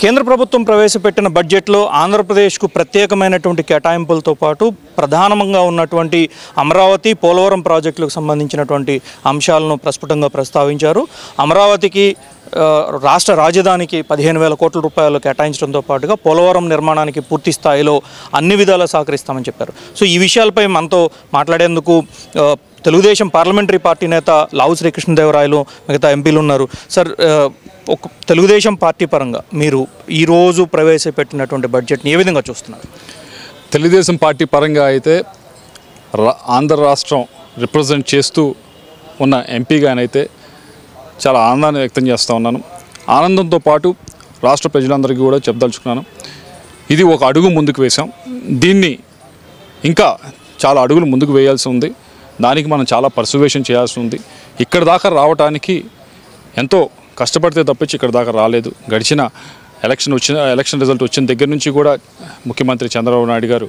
కేంద్ర ప్రభుత్వం ప్రవేశపెట్టిన బడ్జెట్లో ఆంధ్రప్రదేశ్కు ప్రత్యేకమైనటువంటి కేటాయింపులతో పాటు ప్రధానంగా ఉన్నటువంటి అమరావతి పోలవరం ప్రాజెక్టులకు సంబంధించినటువంటి అంశాలను ప్రస్ఫుటంగా ప్రస్తావించారు. అమరావతికి రాష్ట్ర రాజధానికి 15,000 కోట్ల రూపాయలు కేటాయించడంతో పాటుగా పోలవరం నిర్మాణానికి పూర్తి స్థాయిలో అన్ని విధాలా సహకరిస్తామని చెప్పారు. సో ఈ విషయాలపై మనతో మాట్లాడేందుకు తెలుగుదేశం పార్లమెంటరీ పార్టీ నేత లావు శ్రీకృష్ణదేవరాయలు మిగతా ఎంపీలు ఉన్నారు. సార్, ఒక తెలుగుదేశం పార్టీ పరంగా మీరు ఈరోజు ప్రవేశపెట్టినటువంటి బడ్జెట్ని ఏ విధంగా చూస్తున్నారు? తెలుగుదేశం పార్టీ పరంగా అయితే ఆంధ్ర రాష్ట్రం రిప్రజెంట్ చేస్తూ ఉన్న ఎంపీగానైతే చాలా ఆనందాన్ని వ్యక్తం చేస్తూ ఉన్నాను. ఆనందంతో పాటు రాష్ట్ర ప్రజలందరికీ కూడా చెప్పదలుచుకున్నాను, ఇది ఒక అడుగు ముందుకు వేసాం. దీన్ని ఇంకా చాలా అడుగులు ముందుకు వేయాల్సి ఉంది. దానికి మనం చాలా పర్సువేషన్ చేయాల్సి ఉంది. ఇక్కడ దాకా రావడానికి ఎంతో కష్టపడితే తప్పించి ఇక్కడ దాకా రాలేదు. గడిచిన ఎలక్షన్ రిజల్ట్ వచ్చిన దగ్గర నుంచి కూడా ముఖ్యమంత్రి చంద్రబాబు నాయుడు గారు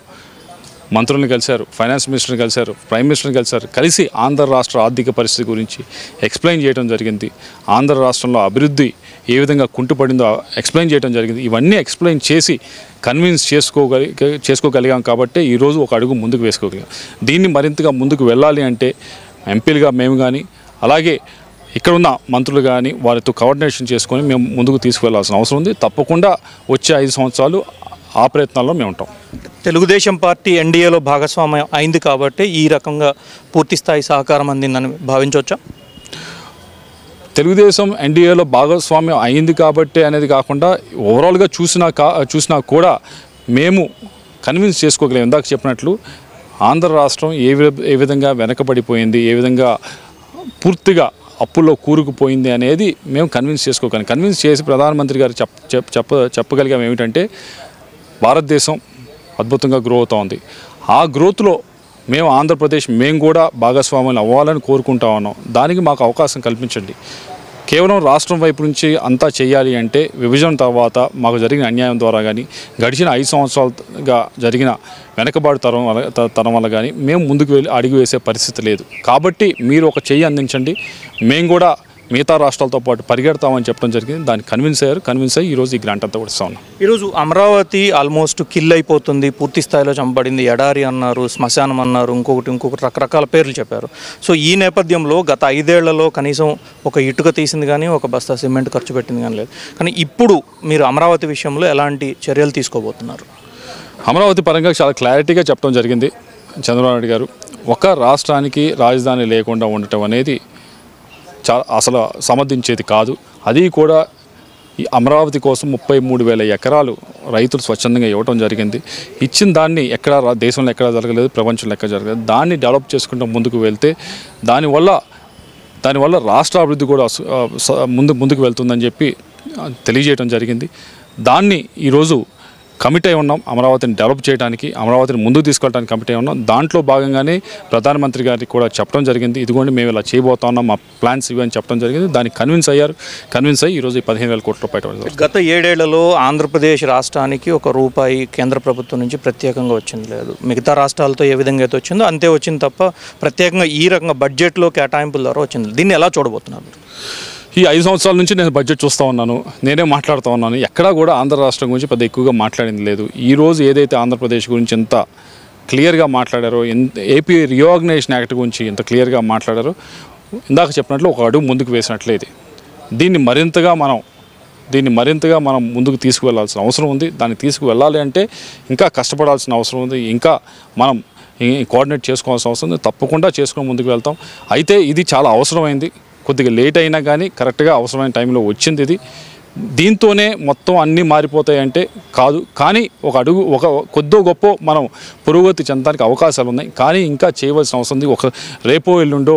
మంత్రులను కలిశారు, ఫైనాన్స్ మినిస్టర్ని కలిశారు, ప్రైమ్ మినిస్టర్ని కలిశారు. కలిసి ఆంధ్ర రాష్ట్ర ఆర్థిక పరిస్థితి గురించి ఎక్స్ప్లెయిన్ చేయడం జరిగింది. ఆంధ్ర రాష్ట్రంలో అభివృద్ధి ఏ విధంగా కుంటుపడిందో ఎక్స్ప్లెయిన్ చేయడం జరిగింది. ఇవన్నీ ఎక్స్ప్లెయిన్ చేసి కన్విన్స్ చేసుకోగలిగాం కాబట్టి ఈరోజు ఒక అడుగు ముందుకు వేసుకోగలిగాం. దీన్ని మరింతగా ముందుకు వెళ్ళాలి అంటే ఎంపీలుగా మేము కానీ, అలాగే ఇక్కడ ఉన్న మంత్రులు కానీ వారితో కోఆర్డినేషన్ చేసుకొని మేము ముందుకు తీసుకువెళ్లాల్సిన అవసరం ఉంది. తప్పకుండా వచ్చే 5 సంవత్సరాలు ఆ ప్రయత్నాల్లో మేము ఉంటాం. తెలుగుదేశం పార్టీ ఎన్డీఏలో భాగస్వామ్యం అయింది కాబట్టి ఈ రకంగా పూర్తిస్థాయి సహకారం అందిందని భావించవచ్చా? తెలుగుదేశం ఎన్డీఏలో భాగస్వామ్యం అయింది కాబట్టి అనేది కాకుండా ఓవరాల్గా చూసినా కూడా మేము కన్విన్స్ చేసుకోగలిగాం. ఇందాక చెప్పినట్లు ఆంధ్ర రాష్ట్రం ఏ విధంగా వెనకబడిపోయింది, ఏ విధంగా పూర్తిగా అప్పుల్లో కూరుకుపోయింది అనేది మేము కన్విన్స్ చేసి ప్రధానమంత్రి గారు చెప్పగలిగాం ఏమిటంటే భారతదేశం అద్భుతంగా గ్రో అవుతూ ఉంది. ఆ గ్రోత్లో మేము ఆంధ్రప్రదేశ్ మేము కూడా భాగస్వాములు అవ్వాలని కోరుకుంటా ఉన్నాం. దానికి మాకు అవకాశం కల్పించండి. కేవలం రాష్ట్రం వైపు నుంచి అంతా చేయాలి అంటే విభజన తర్వాత మాకు జరిగిన అన్యాయం ద్వారా కానీ, గడిచిన 5 సంవత్సరాలుగా జరిగిన వెనకబాటు తరం వల్ల కానీ మేము ముందుకు అడుగు వేసే పరిస్థితి లేదు. కాబట్టి మీరు ఒక చెయ్యి అందించండి, మేము కూడా మిగతా రాష్ట్రాలతో పాటు పరిగెడతామని చెప్పడం జరిగింది. దాన్ని కన్విన్స్ అయ్యి ఈరోజు ఈ గ్రాంట్ అంతా కూడా ఇస్తా ఉన్నాం. ఈరోజు అమరావతి ఆల్మోస్ట్ కిల్ అయిపోతుంది, పూర్తి స్థాయిలో చంపబడింది, ఎడారి అన్నారు, శ్మశానం అన్నారు, ఇంకొకటి రకరకాల పేర్లు చెప్పారు. సో ఈ నేపథ్యంలో గత 5 ఏళ్లలో కనీసం ఒక ఇటుక తీసింది కానీ, ఒక బస్తా సిమెంట్ ఖర్చు పెట్టింది కానీ లేదు. కానీ ఇప్పుడు మీరు అమరావతి విషయంలో ఎలాంటి చర్యలు తీసుకోబోతున్నారు? అమరావతి పరంగా చాలా క్లారిటీగా చెప్పడం జరిగింది చంద్రబాబు నాయుడు గారు. ఒక రాష్ట్రానికి రాజధాని లేకుండా ఉండటం అనేది అసలు సమర్థించేది కాదు. అది కూడా ఈ అమరావతి కోసం 33,000 ఎకరాలు రైతులు స్వచ్ఛందంగా ఇవ్వడం జరిగింది. ఇచ్చిన దాన్ని దేశంలో ఎక్కడా జరగలేదు, ప్రపంచంలో ఎక్కడ జరగలేదు. దాన్ని డెవలప్ చేసుకుంటూ ముందుకు వెళ్తే దానివల్ల రాష్ట్ర అభివృద్ధి కూడా ముందుకు వెళ్తుందని చెప్పి తెలియజేయడం జరిగింది. దాన్ని ఈరోజు కమిట్ అయి ఉన్నాం. అమరావతిని డెవలప్ చేయడానికి, అమరావతిని ముందుకు తీసుకెళ్ళడానికి కమిట్ అయి ఉన్నాం. దాంట్లో భాగంగానే ప్రధానమంత్రి గారికి కూడా చెప్పడం జరిగింది, ఇదిగోండి మేము ఇలా చేయబోతా ఉన్నాం, మా ప్లాన్స్ ఇవి అని చెప్పడం జరిగింది. దానికి కన్విన్స్ అయ్యి ఈరోజు 15,000 కోట్ల రూపాయలు. గత 7 ఏళ్లలో ఆంధ్రప్రదేశ్ రాష్ట్రానికి ₹1 కేంద్ర ప్రభుత్వం నుంచి ప్రత్యేకంగా వచ్చింది లేదు. మిగతా రాష్ట్రాలతో ఏ విధంగా అయితే వచ్చిందో అంతే వచ్చింది తప్ప ప్రత్యేకంగా ఈ రకంగా బడ్జెట్లో కేటాయింపుల ద్వారా వచ్చింది. దీన్ని ఎలా చూడబోతున్నారు? ఈ 5 సంవత్సరాల నుంచి నేను బడ్జెట్ చూస్తూ ఉన్నాను, నేనే మాట్లాడుతూ ఉన్నాను. ఎక్కడా కూడా ఆంధ్ర రాష్ట్రం గురించి పెద్ద ఎక్కువగా మాట్లాడింది లేదు. ఈరోజు ఏదైతే ఆంధ్రప్రదేశ్ గురించి ఎంత క్లియర్గా మాట్లాడారో, ఏపీ రీఆర్గనైజేషన్ యాక్ట్ గురించి ఎంత క్లియర్గా మాట్లాడారో, ఇందాక చెప్పినట్లు ఒక అడుగు ముందుకు వేసినట్లేదు. దీన్ని మరింతగా మనం ముందుకు తీసుకువెళ్లాల్సిన అవసరం ఉంది. దాన్ని తీసుకువెళ్ళాలి అంటే ఇంకా కష్టపడాల్సిన అవసరం ఉంది. ఇంకా మనం కోఆర్డినేట్ చేసుకోవాల్సిన అవసరం ఉంది. తప్పకుండా చేసుకుని ముందుకు వెళ్తాం. అయితే ఇది చాలా అవసరమైంది. కొద్దిగా లేట్ అయినా కానీ కరెక్ట్గా అవసరమైన టైంలో వచ్చింది ఇది. దీంతోనే మొత్తం అన్నీ మారిపోతాయంటే కాదు. కానీ ఒక కొద్దో గొప్ప మనం పురోగతి చెందడానికి అవకాశాలు ఉన్నాయి. కానీ ఇంకా చేయవలసిన అవసరం ఉంది. రేపో ఎల్లుండో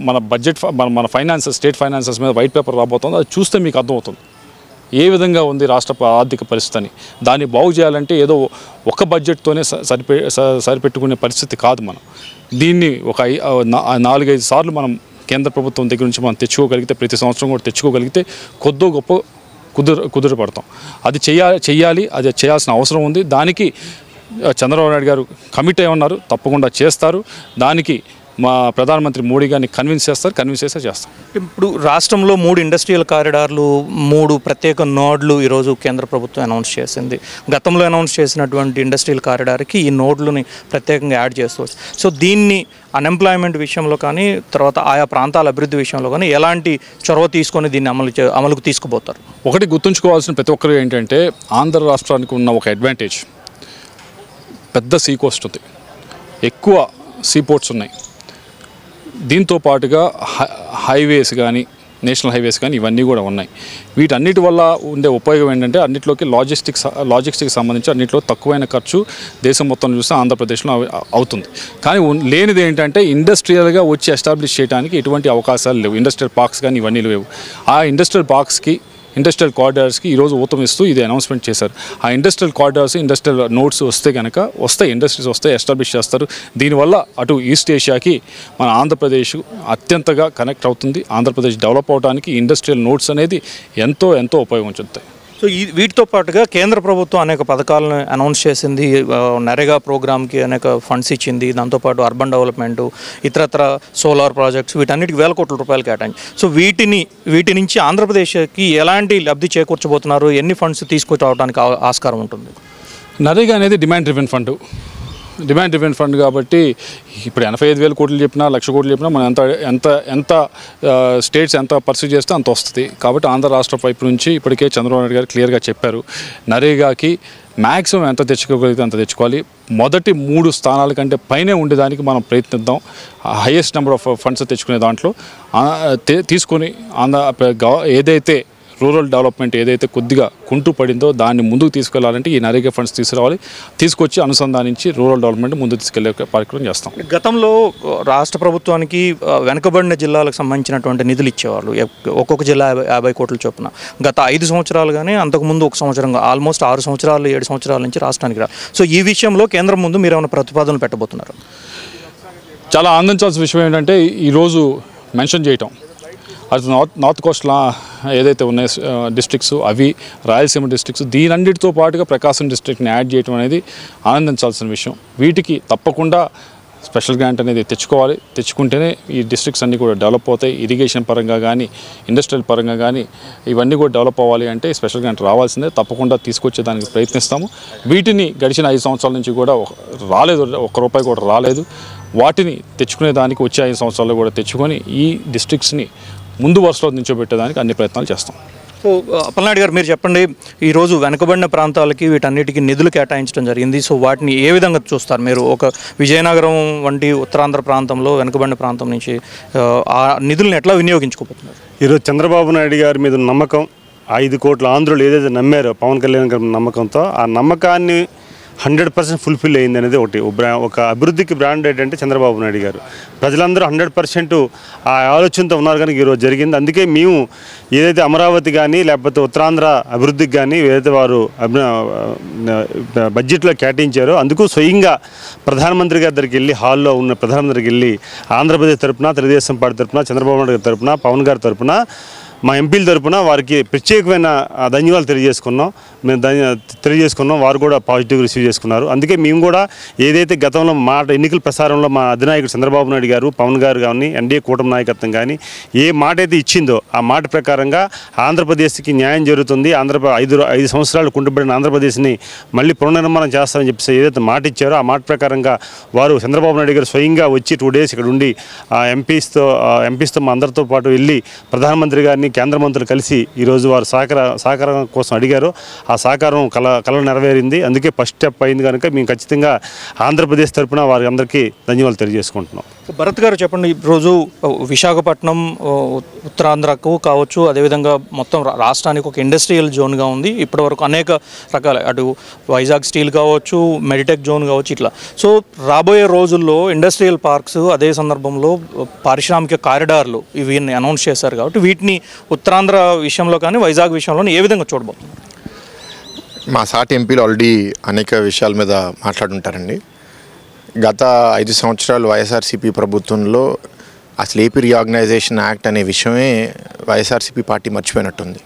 మన బడ్జెట్ మన స్టేట్ ఫైనాన్సెస్ మీద వైట్ పేపర్ రాబోతుంది. అది చూస్తే మీకు అర్థమవుతుంది ఏ విధంగా ఉంది రాష్ట్ర ఆర్థిక పరిస్థితి అని. దాన్ని బాగు చేయాలంటే ఏదో ఒక బడ్జెట్తోనే సరిపెట్టుకునే పరిస్థితి కాదు. మనం దీన్ని ఒక 4-5 సార్లు మనం కేంద్ర ప్రభుత్వం దగ్గర నుంచి మనం తెచ్చుకోగలిగితే, ప్రతి సంవత్సరం కూడా తెచ్చుకోగలిగితే కొద్దో గొప్ప కుదురపడతాం. అది చేయాలి, అది చేయాల్సిన అవసరం ఉంది. దానికి చంద్రబాబు నాయుడు గారు కమిట్ అయి ఉన్నారు, తప్పకుండా చేస్తారు. దానికి మా ప్రధానమంత్రి మోడీ గారిని కన్విన్స్ చేస్తే చేస్తాం. ఇప్పుడు రాష్ట్రంలో 3 ఇండస్ట్రియల్ కారిడార్లు, 3 ప్రత్యేక నోడ్లు ఈరోజు కేంద్ర ప్రభుత్వం అనౌన్స్ చేసింది. గతంలో అనౌన్స్ చేసినటువంటి ఇండస్ట్రియల్ కారిడార్కి ఈ నోడ్లని ప్రత్యేకంగా యాడ్ చేసుకోవచ్చు. సో దీన్ని అన్ఎంప్లాయ్మెంట్ విషయంలో కానీ, తర్వాత ఆయా ప్రాంతాల అభివృద్ధి విషయంలో కానీ ఎలాంటి చొరవ తీసుకొని దీన్ని అమలుకు తీసుకుపోతారు? ఒకటి గుర్తుంచుకోవాల్సిన ప్రతి ఒక్కరు ఏంటంటే, ఆంధ్ర రాష్ట్రానికి ఉన్న ఒక అడ్వాంటేజ్, పెద్ద సీ కోస్ట్ ఉంది, ఎక్కువ సీ పోర్ట్స్ ఉన్నాయి. దీంతో పాటుగా హైవేస్ కానీ, నేషనల్ హైవేస్ కానీ ఇవన్నీ కూడా ఉన్నాయి. వీటన్నిటి వల్ల ఉండే ఉపయోగం ఏంటంటే, అన్నింటిలోకి లాజిస్టిక్స్ సంబంధించి అన్నింటిలో తక్కువైన ఖర్చు దేశం మొత్తం చూస్తే ఆంధ్రప్రదేశ్లో అవుతుంది. కానీ లేనిది ఏంటంటే, ఇండస్ట్రియల్గా వచ్చి ఎస్టాబ్లిష్ చేయడానికి ఎటువంటి అవకాశాలు లేవు. ఇండస్ట్రియల్ పార్క్స్ కానీ ఇవన్నీ లేవు. ఆ ఇండస్ట్రియల్ పార్క్స్కి, ఇండస్ట్రియల్ కారిడార్స్కి ఈరోజు ఊతమిస్తూ ఇది అనౌన్స్మెంట్ చేశారు. ఆ ఇండస్ట్రియల్ కారిడార్స్, ఇండస్ట్రియల్ నోడ్స్ వస్తే కనుక ఇండస్ట్రీస్ వస్తాయి, ఎస్టాబ్లిష్ చేస్తారు. దీనివల్ల అటు ఈస్ట్ ఏషియాకి మన ఆంధ్రప్రదేశ్ అత్యంతగా కనెక్ట్ అవుతుంది. ఆంధ్రప్రదేశ్ డెవలప్ అవడానికి ఇండస్ట్రియల్ నోడ్స్ అనేది ఎంతో ఉపయోగం చెందుతాయి. సో వీటితో పాటుగా కేంద్ర ప్రభుత్వం అనేక పథకాలను అనౌన్స్ చేసింది. నరేగా ప్రోగ్రామ్కి అనేక ఫండ్స్ ఇచ్చింది. దాంతోపాటు అర్బన్ డెవలప్మెంటు, ఇతరత్ర సోలార్ ప్రాజెక్ట్స్, వీటన్నిటికి వేల కోట్ల రూపాయలు కేటాయించి. సో వీటి నుంచి ఆంధ్రప్రదేశ్కి ఎలాంటి లబ్ధి చేకూర్చబోతున్నారు? ఎన్ని ఫండ్స్ తీసుకురావడానికి ఆస్కారం ఉంటుంది? నరేగా అనేది డిమాండ్ డ్రివెన్ ఫండ్ కాబట్టి ఇప్పుడు 85,000 కోట్లు చెప్పినా, 1,00,000 కోట్లు చెప్పినా మనం ఎంత స్టేట్స్ ఎంత పర్సూ చేస్తే అంత వస్తుంది. కాబట్టి ఆంధ్ర రాష్ట్ర వైపు నుంచి ఇప్పటికే చంద్రబాబు నాయుడు గారు క్లియర్గా చెప్పారు, నరేగాకి మ్యాక్సిమం ఎంత తెచ్చుకోగలిగితే అంత తెచ్చుకోవాలి. మొదటి 3 స్థానాల కంటే పైనే ఉండేదానికి మనం ప్రయత్నిద్దాం. హైయెస్ట్ నెంబర్ ఆఫ్ ఫండ్స్ తెచ్చుకునే దాంట్లో తీసుకొని ఏదైతే రూరల్ డెవలప్మెంట్ ఏదైతే కొద్దిగా కుంటూ పడిందో దాన్ని ముందుకు తీసుకెళ్లాలంటే ఈ నరేగా ఫండ్స్ తీసుకొచ్చి అనుసంధానించి రూరల్ డెవలప్మెంట్ ముందుకు తీసుకెళ్లే కార్యక్రమం చేస్తాం. గతంలో రాష్ట్ర ప్రభుత్వానికి వెనుకబడిన జిల్లాలకు సంబంధించినటువంటి నిధులు ఇచ్చేవాళ్ళు, ఒక్కొక్క జిల్లా 50 కోట్ల చొప్పున. గత 5 సంవత్సరాలు కానీ అంతకుముందు 1 సంవత్సరంగా ఆల్మోస్ట్ 6 సంవత్సరాలు 7 సంవత్సరాల నుంచి రాష్ట్రానికి సో ఈ విషయంలో కేంద్రం ముందు మీరు ఏమైనా ప్రతిపాదనలు పెట్టబోతున్నారు? చాలా ఆనందించాల్సిన విషయం ఏంటంటే, ఈరోజు మెన్షన్ చేయటం అది నార్త్ కోస్ట్లో ఏదైతే ఉన్నాయో డిస్ట్రిక్ట్స్, అవి రాయలసీమ డిస్ట్రిక్ట్స్, దీనన్నిటితో పాటుగా ప్రకాశం డిస్ట్రిక్ట్ని యాడ్ చేయడం అనేది ఆనందించాల్సిన విషయం. వీటికి తప్పకుండా స్పెషల్ గ్రాంట్ అనేది తెచ్చుకుంటేనే ఈ డిస్ట్రిక్ట్స్ అన్నీ కూడా డెవలప్ అవుతాయి. ఇరిగేషన్ పరంగా కానీ, ఇండస్ట్రియల్ పరంగా కానీ ఇవన్నీ కూడా డెవలప్ అవ్వాలి అంటే స్పెషల్ గ్రాంట్ రావాల్సిందే. తప్పకుండా తీసుకొచ్చేదానికి ప్రయత్నిస్తాము. వీటిని గడిచిన 5 సంవత్సరాల నుంచి కూడా రాలేదు, ₹1 కూడా రాలేదు. వాటిని తెచ్చుకునేదానికి వచ్చే 5 సంవత్సరాల్లో కూడా తెచ్చుకొని ఈ డిస్ట్రిక్ట్స్ని ముందు వరుసలో నిల్చోబెట్టడానికి అన్ని ప్రయత్నాలు చేస్తాం. సో అప్పలనాయుడు గారు, మీరు చెప్పండి, ఈరోజు వెనుకబడిన ప్రాంతాలకి వీటన్నిటికీ నిధులు కేటాయించడం జరిగింది. సో వాటిని ఏ విధంగా చూస్తారు మీరు? ఒక విజయనగరం వంటి ఉత్తరాంధ్ర ప్రాంతంలో వెనుకబడిన ప్రాంతం నుంచి ఆ నిధులను ఎట్లా వినియోగించుకోబోతున్నారు? ఈరోజు చంద్రబాబు నాయుడు గారి మీద నమ్మకం, 5 కోట్ల ఆంధ్రులు ఏదైతే నమ్మారో పవన్ కళ్యాణ్ గారి నమ్మకంతో, ఆ నమ్మకాన్ని 100% ఫుల్ఫిల్ అయింది అనేది ఒక అభివృద్ధికి బ్రాండ్ ఏంటంటే చంద్రబాబు నాయుడు గారు. ప్రజలందరూ 100% ఆ ఆలోచనతో ఉన్నారు కనుక ఈరోజు జరిగింది. అందుకే మేము ఏదైతే అమరావతి కానీ లేకపోతే ఉత్తరాంధ్ర అభివృద్ధికి కానీ ఏదైతే వారు బడ్జెట్లో కేటాయించారో అందుకు స్వయంగా ప్రధానమంత్రి గారి దగ్గరికి వెళ్ళి, హాల్లో ఉన్న ప్రధానమంత్రికి వెళ్ళి ఆంధ్రప్రదేశ్ తరఫున, తెలుగుదేశం పార్టీ తరఫున, చంద్రబాబు నాయుడు గారి తరఫున, పవన్ గారి తరఫున, మా ఎంపీల తరఫున వారికి ప్రత్యేకమైన ధన్యవాదాలు తెలియజేసుకున్నాం. వారు కూడా పాజిటివ్ రిసీవ్ చేసుకున్నారు. అందుకే మేము కూడా ఏదైతే గతంలో ఎన్నికల ప్రసారంలో మా అధినాయకుడు చంద్రబాబు నాయుడు గారు, పవన్ గారు కానీ, ఎన్డీఏ కూటమి నాయకత్వం కానీ ఏ మాట అయితే ఇచ్చిందో ఆ మాట ప్రకారంగా ఆంధ్రప్రదేశ్కి న్యాయం జరుగుతుంది, 5 సంవత్సరాలు కుంటుపడిన ఆంధ్రప్రదేశ్ని మళ్ళీ పునర్నిర్మాణం చేస్తామని చెప్పేసి ఏదైతే మాట ఇచ్చారో ఆ మాట ప్రకారంగా వారు చంద్రబాబు నాయుడు గారు స్వయంగా వచ్చి 2 days ఇక్కడ ఉండి ఎంపీస్తో మా అందరితో పాటు వెళ్ళి ప్రధానమంత్రి గారిని, కేంద్ర మంత్రులు కలిసి ఈరోజు వారు సహకారం కోసం అడిగారు. ఆ సహకారం కళ నెరవేరింది. అందుకే ఫస్ట్ స్టెప్ అయింది కనుక మేము ఖచ్చితంగా ఆంధ్రప్రదేశ్ తరఫున వారి అందరికీ ధన్యవాదాలు తెలియజేసుకుంటున్నాం. భరత్ గారు చెప్పండి, ఈరోజు విశాఖపట్నం ఉత్తరాంధ్రకు కావచ్చు, అదేవిధంగా మొత్తం రాష్ట్రానికి ఒక ఇండస్ట్రియల్ జోన్గా ఉంది. ఇప్పటివరకు అనేక రకాల, అటు వైజాగ్ స్టీల్ కావచ్చు, మెడిటెక్ జోన్ కావచ్చు, ఇట్లా. సో రాబోయే రోజుల్లో ఇండస్ట్రియల్ పార్క్స్, అదే సందర్భంలో పారిశ్రామిక కారిడార్లు ఇవి అనౌన్స్ చేశారు కాబట్టి వీటిని ఉత్తరాంధ్ర విషయంలో కానీ వైజాగ్ విషయంలో ఏ విధంగా చూడబోతున్నారు? మా సాటి ఎంపీలు ఆల్రెడీ అనేక విషయాల మీద మాట్లాడుంటారండి. గత 5 సంవత్సరాలు వైఎస్ఆర్సీపీ ప్రభుత్వంలో అసలు ఏపీ రీఆర్గనైజేషన్ యాక్ట్ అనే విషయమే వైఎస్ఆర్సీపీ పార్టీ మర్చిపోయినట్టుంది.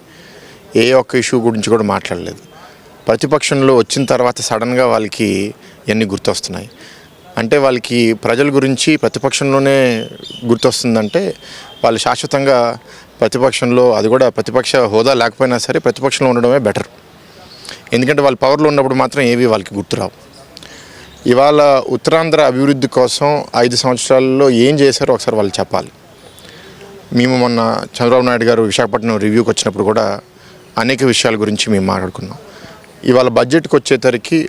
ఏ ఒక్క ఇష్యూ గురించి కూడా మాట్లాడలేదు. ప్రతిపక్షంలో వచ్చిన తర్వాత సడన్గా వాళ్ళకి ఇవన్నీ గుర్తొస్తున్నాయి. అంటే వాళ్ళకి ప్రజల గురించి ప్రతిపక్షంలోనే గుర్తొస్తుందంటే వాళ్ళు శాశ్వతంగా ప్రతిపక్షంలో, అది కూడా ప్రతిపక్ష హోదా లేకపోయినా సరే ప్రతిపక్షంలో ఉండడమే బెటర్. ఎందుకంటే వాళ్ళు పవర్లో ఉన్నప్పుడు మాత్రం ఏవి వాళ్ళకి గుర్తురావు. ఇవాళ ఉత్తరాంధ్ర అభివృద్ధి కోసం 5 సంవత్సరాల్లో ఏం చేశారో ఒకసారి వాళ్ళు చెప్పాలి. మేము మొన్న చంద్రబాబు నాయుడు గారు విశాఖపట్నం రివ్యూకి వచ్చినప్పుడు కూడా అనేక విషయాల గురించి మేము మాట్లాడుకున్నాం. ఇవాళ బడ్జెట్కి వచ్చేసరికి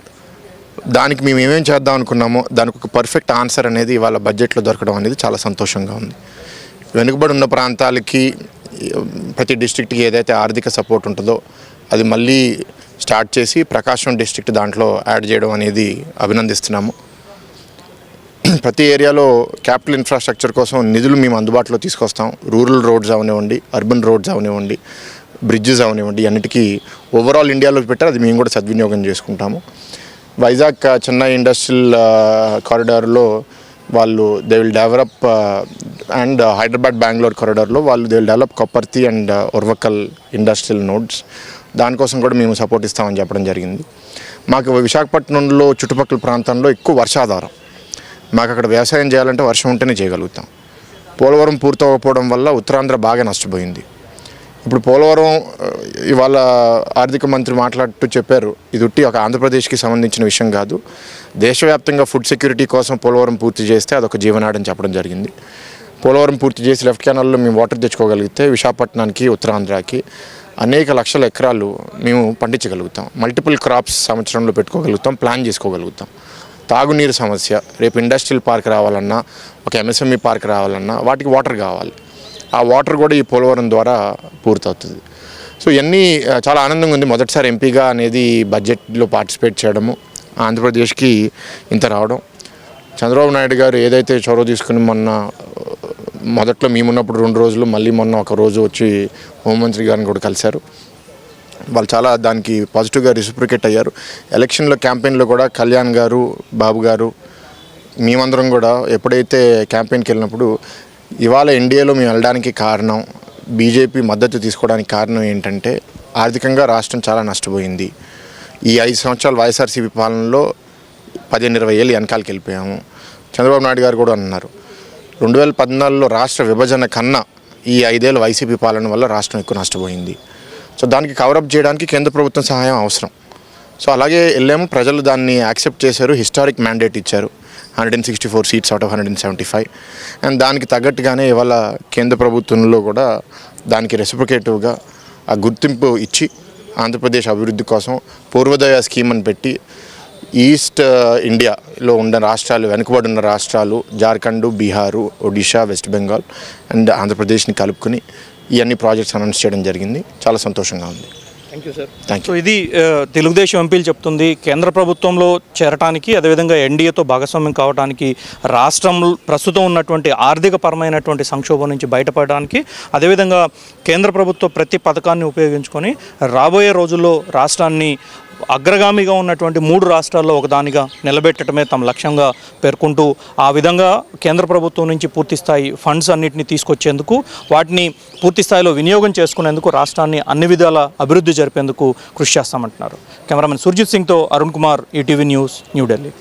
దానికి మేము ఏమేం చేద్దాం అనుకున్నామో దానికి ఒక పర్ఫెక్ట్ ఆన్సర్ అనేది ఇవాళ బడ్జెట్లో దొరకడం అనేది చాలా సంతోషంగా ఉంది. వెనుకబడి ఉన్న ప్రాంతాలకి ప్రతి డిస్ట్రిక్ట్కి ఏదైతే ఆర్థిక సపోర్ట్ ఉంటుందో అది మళ్ళీ స్టార్ట్ చేసి ప్రకాశం డిస్ట్రిక్ట్ దాంట్లో యాడ్ చేయడం అనేది అభినందిస్తున్నాము. ప్రతి ఏరియాలో క్యాపిటల్ ఇన్ఫ్రాస్ట్రక్చర్ కోసం నిధులు మేము అందుబాటులో తీసుకొస్తాం. రూరల్ రోడ్స్ అవనివ్వండి, అర్బన్ రోడ్స్ అవనివ్వండి, బ్రిడ్జెస్ అవనివ్వండి, అన్నిటికీ ఓవరాల్ ఇండియాలో పెట్టారు. అది మేము కూడా సద్వినియోగం చేసుకుంటాము. వైజాగ్ చెన్నై ఇండస్ట్రియల్ కారిడార్లో వాళ్ళు they will develop and Hyderabad Bengaluru కారిడార్లో వాళ్ళు they will develop Kopparthi and Orvakal industrial nodes. దానికోసం కూడా మేము సపోర్ట్ ఇస్తామని చెప్పడం జరిగింది. మాకు విశాఖపట్నంలో చుట్టుపక్కల ప్రాంతంలో ఎక్కువ వర్షాధారం. మాకు అక్కడ వ్యవసాయం చేయాలంటే వర్షం ఉంటేనే చేయగలుగుతాం. పోలవరం పూర్తవకపోవడం వల్ల ఉత్తరాంధ్ర బాగా నష్టపోయింది. ఇప్పుడు పోలవరం ఇవాళ ఆర్థిక మంత్రి మాట్లాడుతూ చెప్పారు, ఇది ఉట్టి ఒక ఆంధ్రప్రదేశ్కి సంబంధించిన విషయం కాదు, దేశవ్యాప్తంగా ఫుడ్ సెక్యూరిటీ కోసం పోలవరం పూర్తి చేస్తే అదొక జీవనాడని చెప్పడం జరిగింది. పోలవరం పూర్తి చేసి లెఫ్ట్ కెనాల్లో మేము వాటర్ తెచ్చుకోగలిగితే విశాఖపట్నానికి, ఉత్తరాంధ్రకి అనేక లక్షల ఎకరాలు మేము పండించగలుగుతాం. మల్టిపుల్ క్రాప్స్ సంవత్సరంలో పెట్టుకోగలుగుతాం, ప్లాన్ చేసుకోగలుగుతాం. తాగునీరు సమస్య, రేపు ఇండస్ట్రియల్ పార్క్ రావాలన్నా, ఒక ఎంఎస్ఎంఈ పార్క్ రావాలన్నా వాటికి వాటర్ కావాలి. ఆ వాటర్ కూడా ఈ పోలవరం ద్వారా పూర్తవుతుంది. సో ఇవన్నీ చాలా ఆనందంగా ఉంది. మొదటిసారి ఎంపీగా అనేది బడ్జెట్లో పార్టిసిపేట్ చేయడము, ఆంధ్రప్రదేశ్కి ఇంత రావడం. చంద్రబాబు నాయుడు గారు ఏదైతే చొరవ తీసుకుని మొదట్లో మేమున్నప్పుడు 2 రోజులు, మళ్ళీ మొన్న ఒక రోజు వచ్చి హోంమంత్రి గారిని కూడా కలిశారు. వాళ్ళు చాలా దానికి పాజిటివ్గా రెసిప్రికేట్ అయ్యారు. ఎలక్షన్లో క్యాంపెయిన్లో కూడా కళ్యాణ్ గారు, బాబు గారు, మేమందరం కూడా ఎప్పుడైతే క్యాంపెయిన్కి వెళ్ళినప్పుడు ఇవాళ ఎన్డీఏలో మేము వెళ్ళడానికి కారణం, బీజేపీ మద్దతు తీసుకోవడానికి కారణం ఏంటంటే ఆర్థికంగా రాష్ట్రం చాలా నష్టపోయింది. ఈ 5 సంవత్సరాల వైఎస్ఆర్సీపీ పాలనలో 15-20 ఏళ్ళు వెనకాలకి వెళ్ళిపోయాము. చంద్రబాబు నాయుడు గారు కూడా అన్నారు 2014లో రాష్ట్ర విభజన కన్నా ఈ 5 ఏళ్ళ వైసీపీ పాలన వల్ల రాష్ట్రం ఎక్కువ నష్టపోయింది. సో దానికి కవరప్ చేయడానికి కేంద్ర ప్రభుత్వం సహాయం అవసరం. సో అలాగే వెళ్ళాము, ప్రజలు దాన్ని యాక్సెప్ట్ చేశారు, హిస్టారిక్ మ్యాండేట్ ఇచ్చారు, 164 సీట్స్ అవుట్ ఆఫ్ 175. అండ్ దానికి తగ్గట్టుగానే ఇవాళ కేంద్ర ప్రభుత్వంలో కూడా దానికి రెసిప్రికేటివ్గా ఆ గుర్తింపు ఇచ్చి ఆంధ్రప్రదేశ్ అభివృద్ధి కోసం పూర్వోదయ స్కీమ్ అని పెట్టి ఈస్ట్ ఇండియాలో ఉన్న రాష్ట్రాలు, వెనుకబడి ఉన్న రాష్ట్రాలు జార్ఖండ్, బీహారు, ఒడిషా, వెస్ట్ బెంగాల్ అండ్ ఆంధ్రప్రదేశ్ని కలుపుకొని ఇవన్నీ ప్రాజెక్ట్స్ అనౌన్స్ చేయడం జరిగింది. చాలా సంతోషంగా ఉంది. Thank you sir. సో ఇది తెలుగుదేశం ఎంపీలు చెప్తుంది. కేంద్ర ప్రభుత్వంలో చేరటానికి, అదేవిధంగా ఎన్డీఏతో భాగస్వామ్యం కావడానికి, రాష్ట్రం ప్రస్తుతం ఉన్నటువంటి ఆర్థికపరమైనటువంటి సంక్షోభం నుంచి బయటపడడానికి, అదేవిధంగా కేంద్ర ప్రభుత్వ ప్రతి పథకాన్ని ఉపయోగించుకొని రాబోయే రోజుల్లో రాష్ట్రాన్ని అగ్రగామిగా ఉన్నటువంటి 3 రాష్ట్రాల్లో ఒకదానిగా నిలబెట్టడమే తమ లక్ష్యంగా పేర్కొంటూ, ఆ విధంగా కేంద్ర ప్రభుత్వం నుంచి పూర్తిస్థాయి ఫండ్స్ అన్నింటినీ తీసుకొచ్చేందుకు, వాటిని పూర్తిస్థాయిలో వినియోగం చేసుకునేందుకు, రాష్ట్రాన్ని అన్ని విధాల అభివృద్ధి జరిపేందుకు కృషి చేస్తామంటున్నారు. కెమెరామెన్ సుర్జిత్ సింగ్తో అరుణ్ కుమార్, ఈటీవీ న్యూస్, న్యూఢిల్లీ.